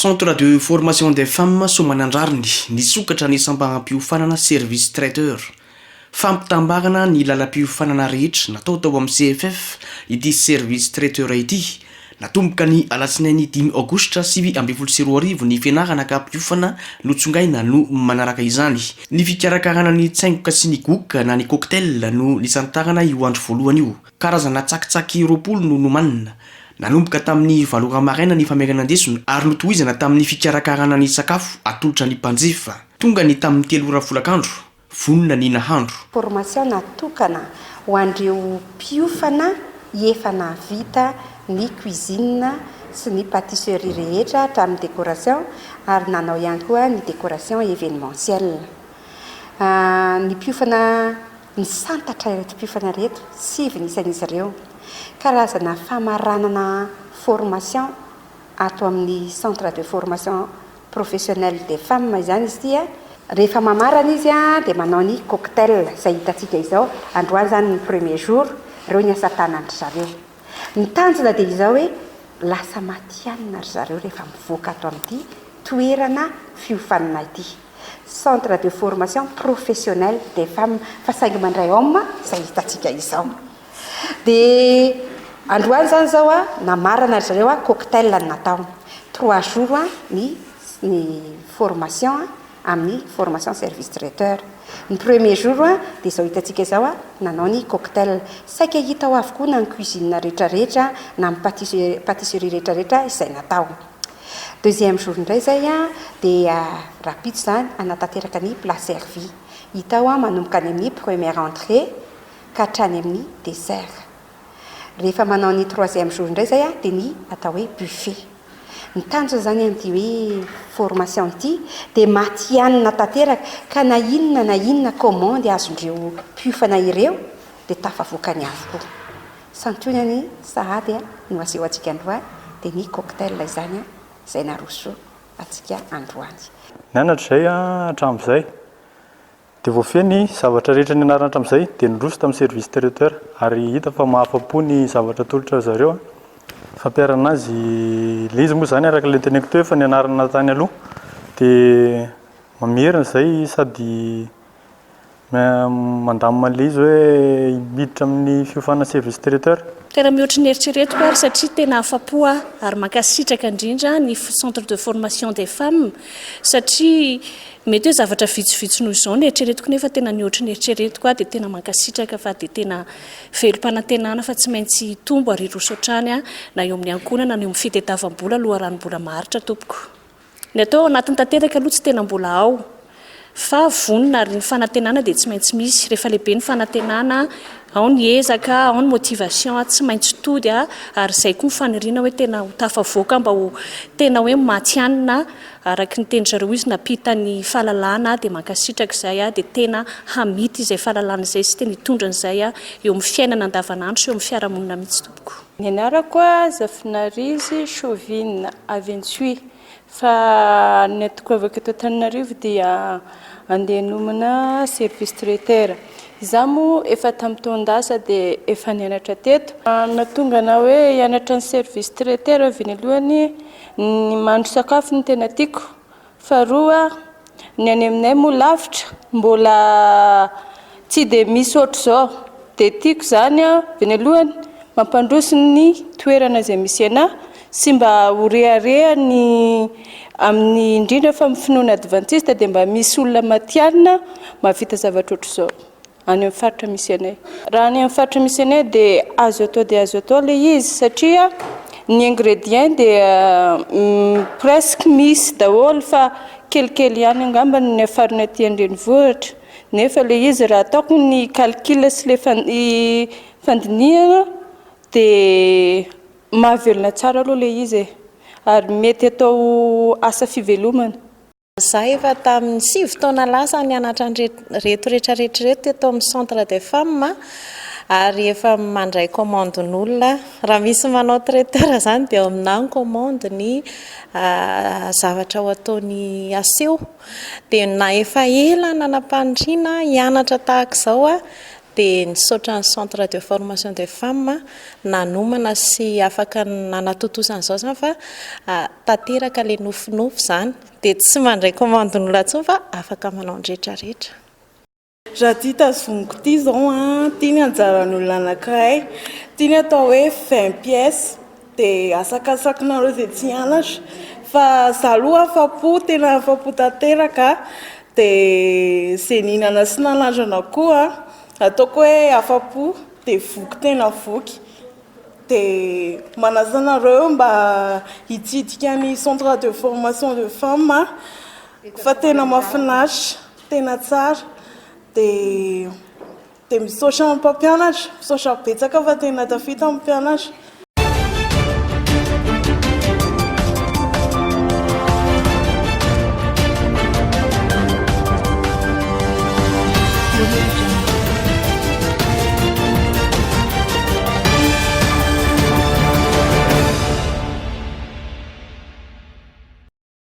Centre de formation des femmes SOAMANANDRARINY nisokatra ny SAMPAM-PIOFANANA service traiteur. Fampitambarana ny lalam-piofanana rehetra natao tao amin'ny CFF ity service traiteur ity. Natomboka ny Alatsinainy 5 Aogositra 2024 ny fianarana ka mpiofana notsongaina no manaraka izany. Ny fikarakarana ny traingoka sy ny goka na ny cocktail no nisantarana io andro voalohany io. Karazana tsakitsaky 20 no nomanina. Nanomboka tamin'ny voalohany ny famerenan-desona ary notohizana tamin'ny fikarakarana ny sakafo atolotra ny mpanjifa. Tonga ny tamin'ny 3 ora folakandro. Vonona ny nahandro. Formation natokana ho an'ireo mpiofana efa navita ny cuisine sy ny pâtisserie rehetra hatramin'ny décoration ary nanao ihany koa ny décoration événementielle. Ny mpiofana nisantatra ireto mpiofana rehetra 7 isan'izy ireo. Karazana famaranana formation ato amin'ny centre de formation professionnelle des femmes izany izy ity. Rehefa mamarana izy dia manao ny cocktail izay hitantsika izao. Androany zany ny premier jour ireo ny asa tanana zareo. Ny tanjona dia izao hoe lasa matianina ry zareo rehefa mivoaka ato amin'ity toerana fiofanana ity. Centre de formation professionnelle des femmes fa saingy mandray homme izay hitantsika izao. Dia androany zany zao namarana ry zareo cocktail natao 3 jours ny formation amin'ny formation service traiteur. Ny premier jour dia izao hitantsika izao nanao ny cocktail saika hita ao avokoa na ny cuisine rehetrarehetra na ny pâtisserie rehetrarehetra izay natao. Deuxième jour indray zay dia rapide zany anatanteraka ny plat servi. Hita ao manomboka any amin'ny première entrée ka hatrany amin'ny dessert. Rehefa manao ny troisième jour indray zay dia ny atao hoe buffet. Ny tanjona zany amin'ity hoe formation ity dia matianina tanteraka ka na inona commande azondreo mpiofana ireo dia tafavoakany avokoa. Santionany sahady no aseho antsika androany dia ny cocktail izany izay naroso antsika androany. Nianatra izay hatramin'izay dia voafeny zavatra rehetra ny anarana hatramin'izay dia noroso tamin'ny service traiteur ary hita fa mahafapo ny zavatra tolotra zareo. Fampiarana azy ilay izy moa zany araka ilay teneko teo efa ny anarana tany aloha dia mamerina izay sady mandamina ilay izy hoe miditra amin'ny fiofana service traiteur. Tena mihoatra ny eritrereto ary satria tena afapo ary mankasitraka indrindra ny centre de formation des femmes satria mety hoe zavatra vitsivitsy noho izao ny eritreretiko nefa tena mihoatra ny eritrereto dia tena mankasitraka fa dia tena velom-panantenana fa tsy maintsy tombo ary roso hatrany na eo amin'ny ankonana na eo amin'ny fitadiavam-bola loharanom-bola maharitra tompoko. Ny atao anatin'ny tanteraka aloha tsy tena mbola ao fa vonona ary ny fanantenana dia tsy maintsy misy rehefa lehibe ny fanantenana ao ny ezaka ao ny motivation tsy maintsy tody ary izay koa mifaniriana hoe tena ho tafavoaka mba ho tena hoe matianina araky ny tendry izy napita ny fahalalana dia mankasitraka izay dia tena hamity izay fahalalana izay sy tena hitondra an'izay eo amin'ny fiainana andavanandro sy eo amin'ny fiarahamonina mihitsy tompoko. Ny anarako Zafinarizy Chauvine Aventsui fa ny atoko avy eto Antananarivo dia andeha nomina service traiteur. Izaho moa efa tamin'ny taon-dasa dia efa nianatra teto. Natongana hoe hianatra ny service traiteur avy ny alohany ny mahandro sakafo ny tena tiako. Faharoa ny any aminay moa lavitra mbola tsy dia misy ohatr' izao dia tiako zany avy ny alohany mampandroso ny toerana izay misy anahy sy mba ho reharehany amin'ny indrindra fa amin'ny finoana adventiste dia mba misy olona matianina mahavita zavatra ohatr' izao any amin'ny faritra misy anay. Raha any amin'ny faritra misy anay dia azo atao ilay izy satria ny ingrédients dia presque misy daholo fa kelikely ihany angambany ny afarina aty andrenivohitra. Nefa ilay izy raha ataoko ny calcul sy ilay fandinihana dia mahavelona tsara aloha ilay izy ary mety atao asa fivelomana. Zaho efa tamin'ny 7 taona lasa nianatra reto rehetrarehetra teto amin'ny centre des femmes ary efa mandray commande-n'olona. Raha misy manao traiteur zany dia aminahy commande ny zavatra ho ataony aseho dia na efa ela nanam-pandriana hianatra tahaka izao dia nisaotra ny centre de formation des femmes nanomana sy afaka nanatotosana izao zany fa tanteraka ilay nofinofy zany dia tsy mandray commande-n'olona intsony fa afaka manao ny rehetrarehetra. Raha tia tazomiko ity izao tiany anjaran'olona anankiray, tiany atao hoe 20 pièces dia asakasakina izay tsy hianatra fa zaloha afa-po tena afa-po tanteraka dia izay nihinana sy nalandrana koa ataoko hoe afa-po dia voky tena voky dia manazanareo mba hitsidika ny centre de formation de femmes fa tena mahafinaritra tena tsara dia misaotra ny mpampianatra, misaotra betsaka fa tena tafita ny mpianatra.